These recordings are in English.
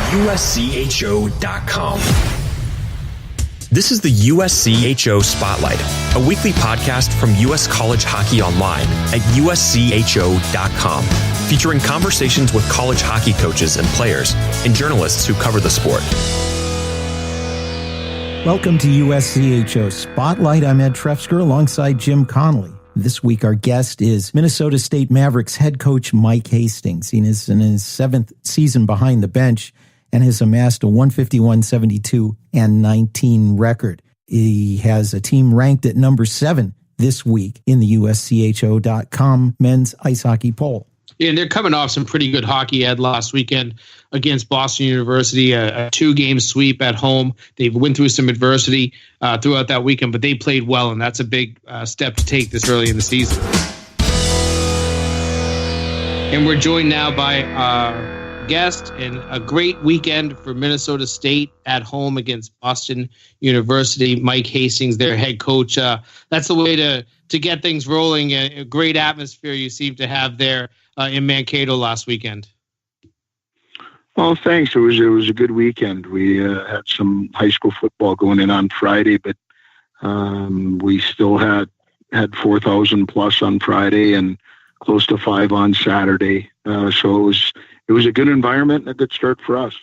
USCHO.com. This is the USCHO Spotlight, a weekly podcast from U.S. College Hockey Online at USCHO.com, featuring conversations with college hockey coaches and players and journalists who cover the sport. Welcome to USCHO Spotlight. I'm Ed Trefzger alongside Jim Connelly. This week, our guest is Minnesota State Mavericks head coach Mike Hastings. He is in his seventh season behind the bench and has amassed a 151, 72, and 19 record. He has a team ranked at number 7 this week in the USCHO.com men's ice hockey poll. Yeah, and they're coming off some pretty good hockey, Ed, last weekend against Boston University, a 2-game sweep at home. They went through some adversity throughout that weekend, but they played well, and that's a big step to take this early in the season. And we're joined now by our guest, and a great weekend for Minnesota State at home against Boston University. Mike Hastings, their head coach. That's the way to get things rolling. A great atmosphere you seem to have there in Mankato last weekend. Well, thanks. It was a good weekend. We had some high school football going in on Friday, but we still had 4,000 plus on Friday and close to 5 on Saturday. So it was a good environment and a good start for us.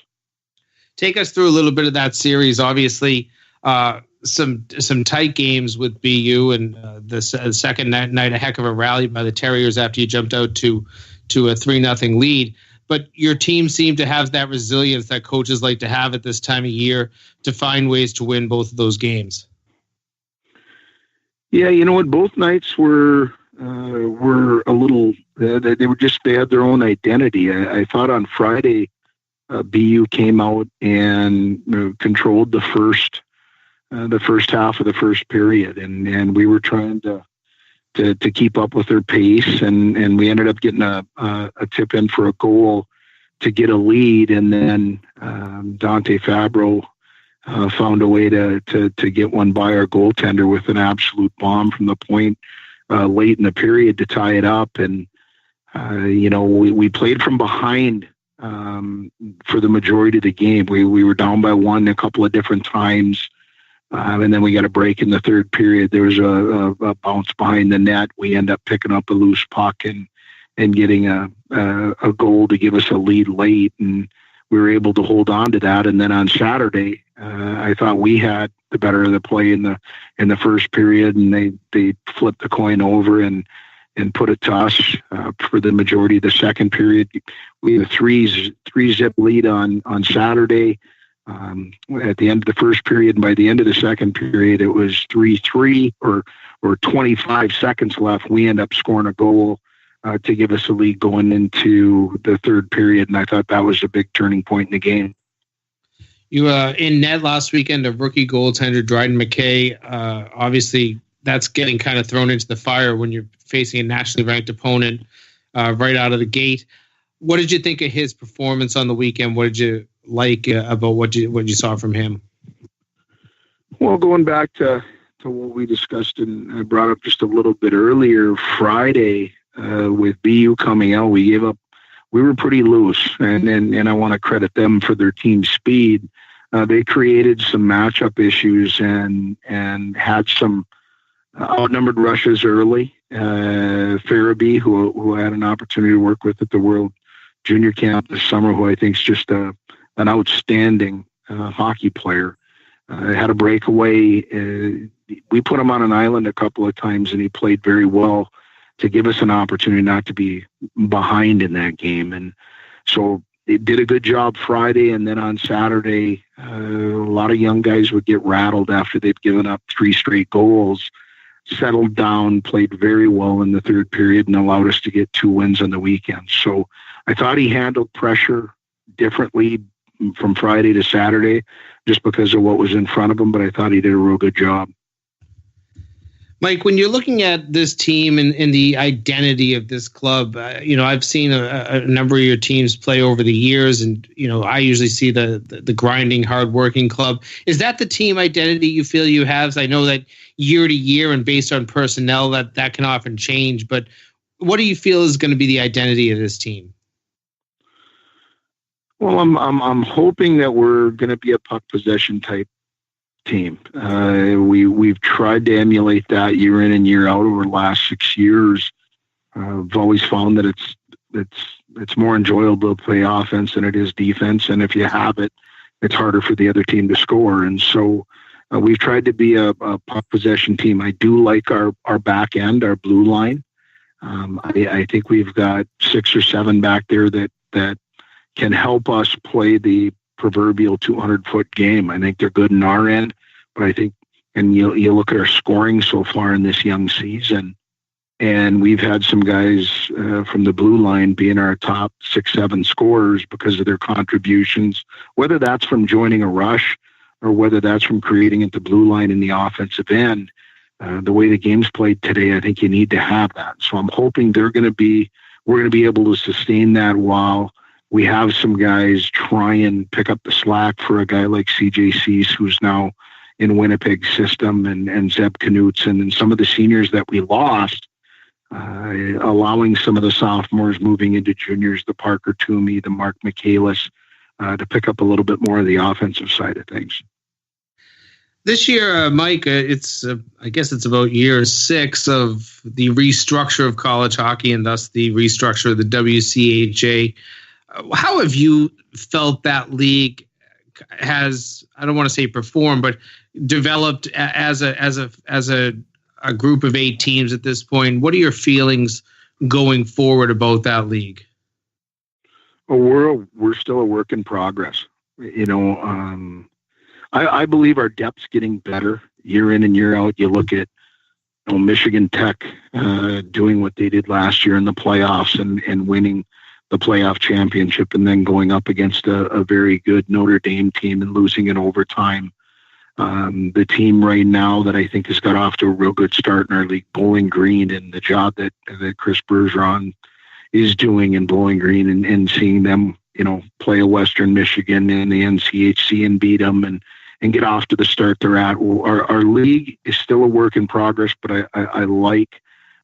Take us through a little bit of that series. Obviously, some tight games with BU, and the second night a heck of a rally by the Terriers after you jumped out to a 3-0 lead. But your team seemed to have that resilience that coaches like to have at this time of year to find ways to win both of those games. Yeah, you know what? Both nights were a little. They had their own identity. I thought on Friday, BU came out and controlled the first half of the first period, and we were trying to keep up with their pace, and we ended up getting a tip in for a goal to get a lead, and then Dante Fabro found a way to get one by our goaltender with an absolute bomb from the point late in the period to tie it up. And we played from behind for the majority of the game. We were down by 1 a couple of different times. And then we got a break in the third period. There was a bounce behind the net. We end up picking up a loose puck and getting a goal to give us a lead late. And we were able to hold on to that. And then on Saturday, I thought we had the better of the play in the first period, and they flipped the coin over and put it to us for the majority of the second period. We had a 3-zip lead on Saturday. At the end of the first period, and by the end of the second period, it was 3-3 or 25 seconds left. We end up scoring a goal to give us a lead going into the third period, and I thought that was a big turning point in the game. You in net last weekend, a rookie goaltender, Dryden McKay. Obviously, that's getting kind of thrown into the fire when you're facing a nationally ranked opponent right out of the gate. What did you think of his performance on the weekend? What did you like about what you saw from him? Well, going back to what we discussed and I brought up just a little bit earlier, Friday with BU coming out, we were pretty loose, and I want to credit them for their team speed. They created some matchup issues and had some outnumbered rushes early. Farabee, who I had an opportunity to work with at the World Junior Camp this summer, who I think is just an outstanding hockey player, had a breakaway. We put him on an island a couple of times, and he played very well to give us an opportunity not to be behind in that game. And so they did a good job Friday, and then on Saturday, a lot of young guys would get rattled after they've given up 3 straight goals, settled down, played very well in the third period, and allowed us to get 2 wins on the weekend. So I thought he handled pressure differently from Friday to Saturday just because of what was in front of him, but I thought he did a real good job. Mike, when you're looking at this team and the identity of this club, I've seen a number of your teams play over the years, and I usually see the grinding, hardworking club. Is that the team identity you feel you have? I know that year to year and based on personnel that can often change, but what do you feel is going to be the identity of this team? Well, I'm hoping that we're going to be a puck possession type team. We've tried to emulate that year in and year out over the last 6 years. I've always found that it's more enjoyable to play offense than it is defense, and if you have it, it's harder for the other team to score. And so we've tried to be a puck possession team. I do like our back end, our blue line. I think we've got 6 or 7 back there that can help us play the proverbial 200-foot game. I think they're good in our end, but I think, and you look at our scoring so far in this young season, and we've had some guys from the blue line being our top 6-7 scorers because of their contributions, whether that's from joining a rush or whether that's from creating at the blue line in the offensive end. The way the game's played today, I think you need to have that. So I'm hoping we're going to be able to sustain that while we have some guys try and pick up the slack for a guy like CJ Cease, who's now in Winnipeg's system, and Zeb Knutson and some of the seniors that we lost, allowing some of the sophomores moving into juniors, the Parker Toomey, the Mark Michaelis, to pick up a little bit more of the offensive side of things. This year, Mike, I guess it's about year 6 of the restructure of college hockey and thus the restructure of the WCHA. How have you felt that league has, I don't want to say performed, but developed as a group of 8 teams at this point? What are your feelings going forward about that league? Well, we're still a work in progress. I believe our depth's getting better year in and year out. You look at Michigan Tech doing what they did last year in the playoffs and winning the playoff championship, and then going up against a very good Notre Dame team and losing in overtime. The team right now that I think has got off to a real good start in our league, Bowling Green, and the job that Chris Bergeron is doing in Bowling Green, and seeing them, play a Western Michigan in the NCHC and beat them and get off to the start they're at. Our league is still a work in progress, but I like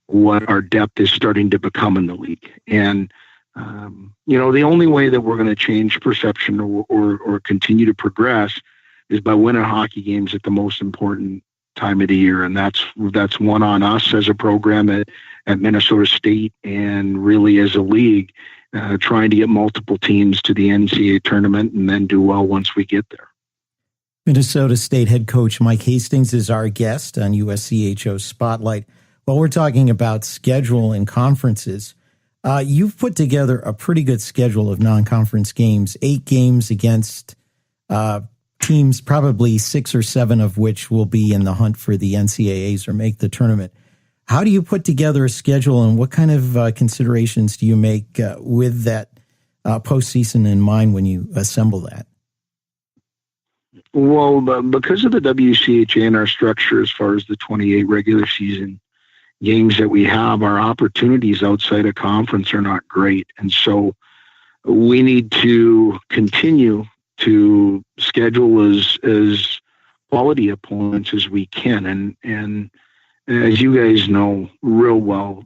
what our depth is starting to become in the league. And the only way that we're going to change perception or continue to progress is by winning hockey games at the most important time of the year. And that's one on us as a program at Minnesota State, and really as a league, trying to get multiple teams to the NCAA tournament and then do well once we get there. Minnesota State head coach Mike Hastings is our guest on USCHO Spotlight. While we're talking about schedule and conferences, you've put together a pretty good schedule of non-conference games, 8 games against teams, probably 6 or 7 of which will be in the hunt for the NCAAs or make the tournament. How do you put together a schedule, and what kind of considerations do you make with that postseason in mind when you assemble that? Well, because of the WCHA and our structure as far as the 28 regular season games that we have, our opportunities outside of conference are not great. And so we need to continue to schedule as quality opponents as we can. And as you guys know real well,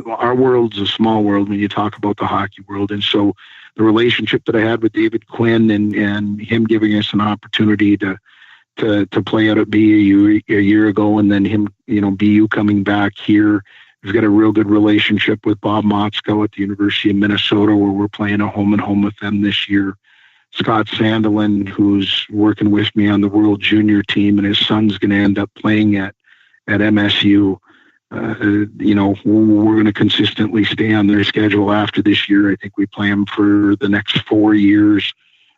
our world's a small world when you talk about the hockey world. And so the relationship that I had with David Quinn and him giving us an opportunity to play out at BU a year ago, and then him, BU coming back here. We've got a real good relationship with Bob Motzko at the University of Minnesota, where we're playing a home and home with them this year. Scott Sandelin, who's working with me on the World Junior team, and his son's going to end up playing at MSU. We're going to consistently stay on their schedule after this year. I think we play them for the next 4 years.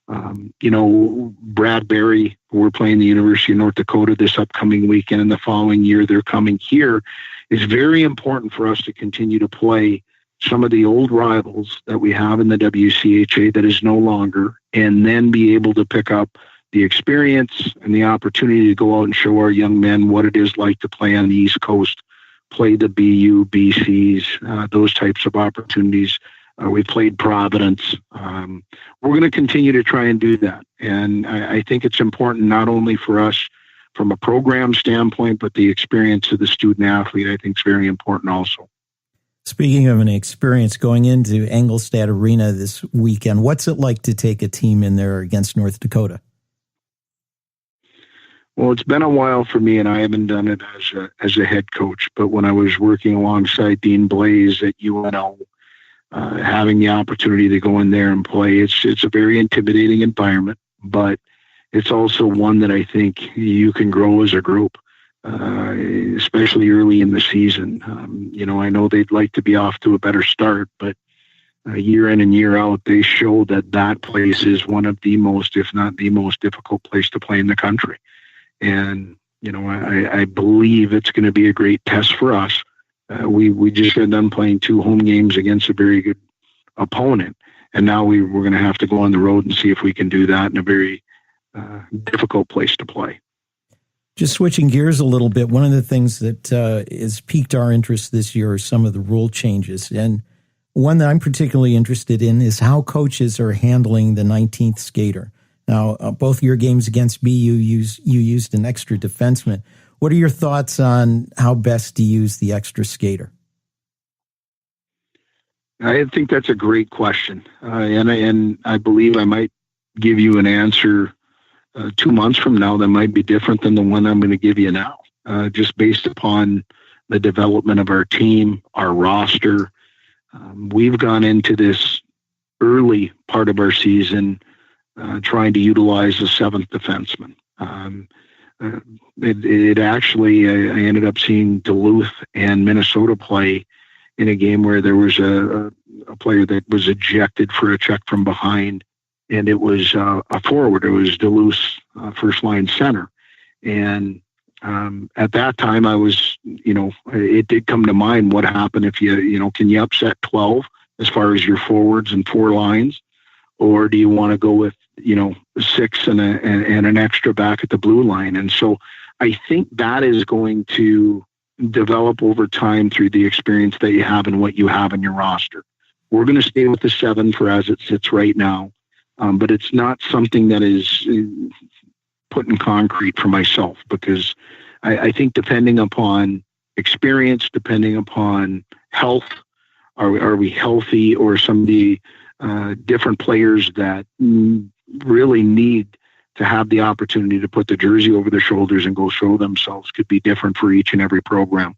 Brad Berry, we're playing the University of North Dakota this upcoming weekend, and the following year they're coming here. It's very important for us to continue to play some of the old rivals that we have in the WCHA that is no longer, and then be able to pick up the experience and the opportunity to go out and show our young men what it is like to play on the East Coast, play the BU, BCs, those types of opportunities. We played Providence. We're going to continue to try and do that. And I think it's important not only for us from a program standpoint, but the experience of the student athlete, I think, is very important also. Speaking of an experience going into Engelstad Arena this weekend, what's it like to take a team in there against North Dakota? Well, it's been a while for me, and I haven't done it as a head coach. But when I was working alongside Dean Blaze at UNO, having the opportunity to go in there and play, it's a very intimidating environment, but it's also one that I think you can grow as a group, especially early in the season. I know they'd like to be off to a better start, but year in and year out, they show that place is one of the most, if not the most difficult place to play in the country. And, I believe it's going to be a great test for us. We just got done playing 2 home games against a very good opponent. And now we're going to have to go on the road and see if we can do that in a very difficult place to play. Just switching gears a little bit, one of the things that has piqued our interest this year are some of the rule changes. And one that I'm particularly interested in is how coaches are handling the 19th skater. Now, both your games against BU, you used an extra defenseman. What are your thoughts on how best to use the extra skater? I think that's a great question. And I believe I might give you an answer 2 months from now that might be different than the one I'm going to give you now, just based upon the development of our team, our roster. We've gone into this early part of our season trying to utilize a 7th defenseman. It actually, I ended up seeing Duluth and Minnesota play in a game where there was a player that was ejected for a check from behind, and it was a forward. It was Duluth's first line center. And at that time, I was, it did come to mind what happened if can you upset 12 as far as your forwards and 4 lines? Or do you want to go with, 6 and an extra back at the blue line? And so I think that is going to develop over time through the experience that you have and what you have in your roster. We're going to stay with the 7 for as it sits right now, but it's not something that is put in concrete for myself, because I think depending upon experience, depending upon health, are we healthy, or some of the different players that really need to have the opportunity to put the jersey over their shoulders and go show themselves could be different for each and every program.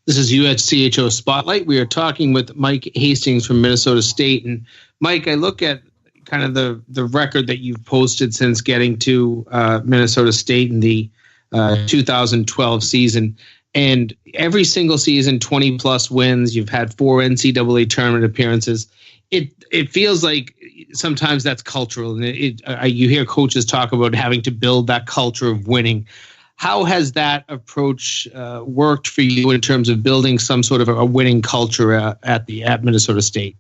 This is USCHO Spotlight. We are talking with Mike Hastings from Minnesota State. And Mike, I look at kind of the record that you've posted since getting to Minnesota State in the 2012 season. And every single season, 20 plus wins. You've had 4 NCAA tournament appearances. It feels like sometimes that's cultural, and you hear coaches talk about having to build that culture of winning. How has that approach worked for you in terms of building some sort of a winning culture at Minnesota State?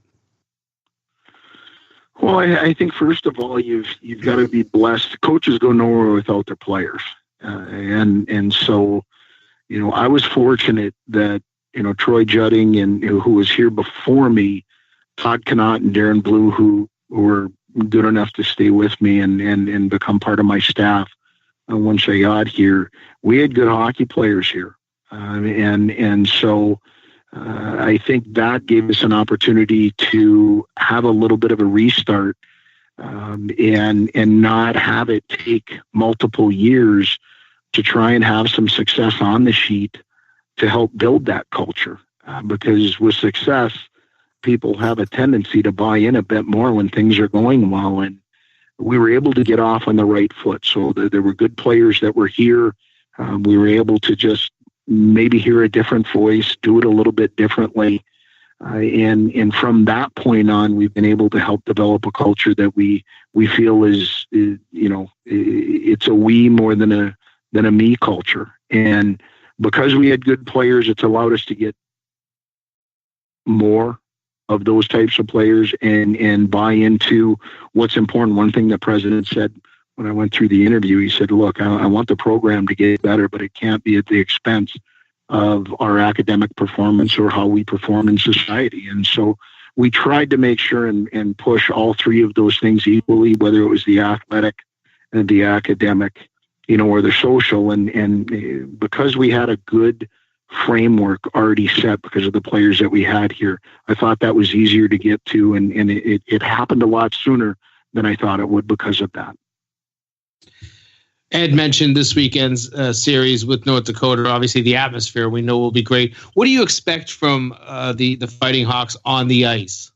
Well, I think first of all, you've got to be blessed. Coaches go nowhere without their players, and so. I was fortunate that, Troy Judding and who was here before me, Todd Connaught and Darren Blue, who were good enough to stay with me and become part of my staff once I got here. We had good hockey players here. And so I think that gave us an opportunity to have a little bit of a restart and not have it take multiple years to try and have some success on the sheet to help build that culture. Because with success, people have a tendency to buy in a bit more when things are going well. And we were able to get off on the right foot. So there were good players that were here. We were able to just maybe hear a different voice, do it a little bit differently. And from that point on, we've been able to help develop a culture that we feel is it's a we more than a me culture. And because we had good players, it's allowed us to get more of those types of players and buy into what's important. One thing the president said when I went through the interview, he said, look, I want the program to get better, but it can't be at the expense of our academic performance or how we perform in society. And so we tried to make sure and push all 3 of those things equally, whether it was the athletic and the academic, or the social. And because we had a good framework already set because of the players that we had here. I thought that was easier to get to, and it happened a lot sooner than I thought it would because of that. Ed mentioned this weekend's series with North Dakota. Obviously, the atmosphere we know will be great. What do you expect from the Fighting Hawks on the ice?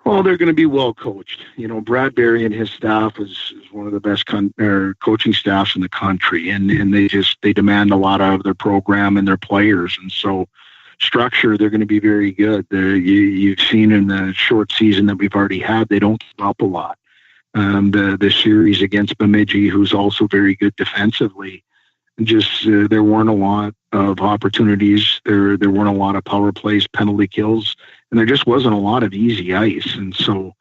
Well, they're going to be well coached. You know, Brad Berry and his staff is one of the best coaching staffs in the country, and they demand a lot out of their program and their players, and so structure, they're going to be very good. You've seen in the short season that we've already had, they don't give up a lot. The series against Bemidji, who's also very good defensively, just there weren't a lot of opportunities. There weren't a lot of power plays, penalty kills, and there just wasn't a lot of easy ice. And so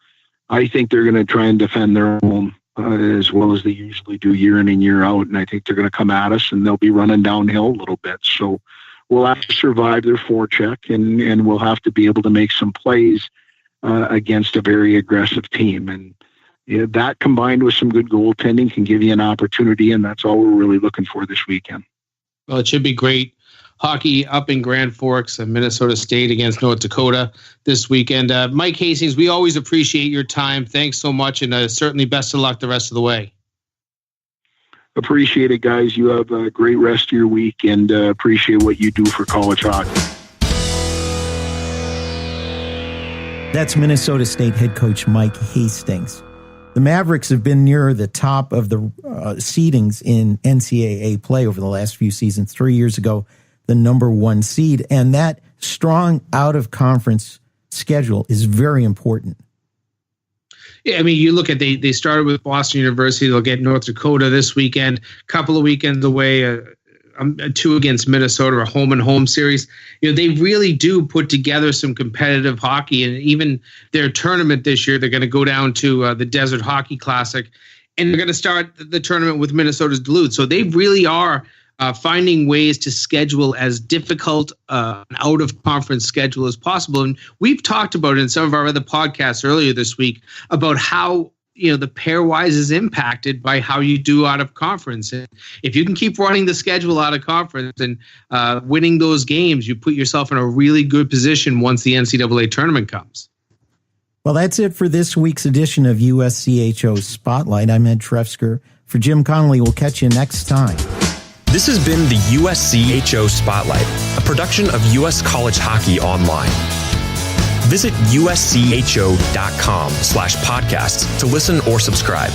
I think they're going to try and defend their home as well as they usually do year in and year out. And I think they're going to come at us and they'll be running downhill a little bit. So we'll have to survive their forecheck, and we'll have to be able to make some plays against a very aggressive team. And that combined with some good goaltending can give you an opportunity, and that's all we're really looking for this weekend. Well, it should be great hockey up in Grand Forks and Minnesota State against North Dakota this weekend. Mike Hastings, we always appreciate your time. Thanks so much, and certainly best of luck the rest of the way. Appreciate it, guys. You have a great rest of your week, and appreciate what you do for college hockey. That's Minnesota State head coach Mike Hastings. The Mavericks have been near the top of the seedings in NCAA play over the last few seasons. 3 years ago, the number 1 seed. And that strong out-of-conference schedule is very important. Yeah, I mean, you look at they started with Boston University. They'll get North Dakota this weekend. A couple of weekends away, 2 against Minnesota, a home-and-home series. You know, they really do put together some competitive hockey, and even their tournament this year, they're going to go down to the Desert Hockey Classic, and they're going to start the tournament with Minnesota's Duluth. So they really are finding ways to schedule as difficult an out-of-conference schedule as possible. And we've talked about it in some of our other podcasts earlier this week about how the pairwise is impacted by how you do out of conference. And if you can keep running the schedule out of conference and winning those games, you put yourself in a really good position once the NCAA tournament comes. Well, that's it for this week's edition of USCHO Spotlight. I'm Ed Trefzger. For Jim Connelly, we'll catch you next time. This has been the USCHO Spotlight, a production of US College Hockey Online. Visit uscho.com/podcasts to listen or subscribe.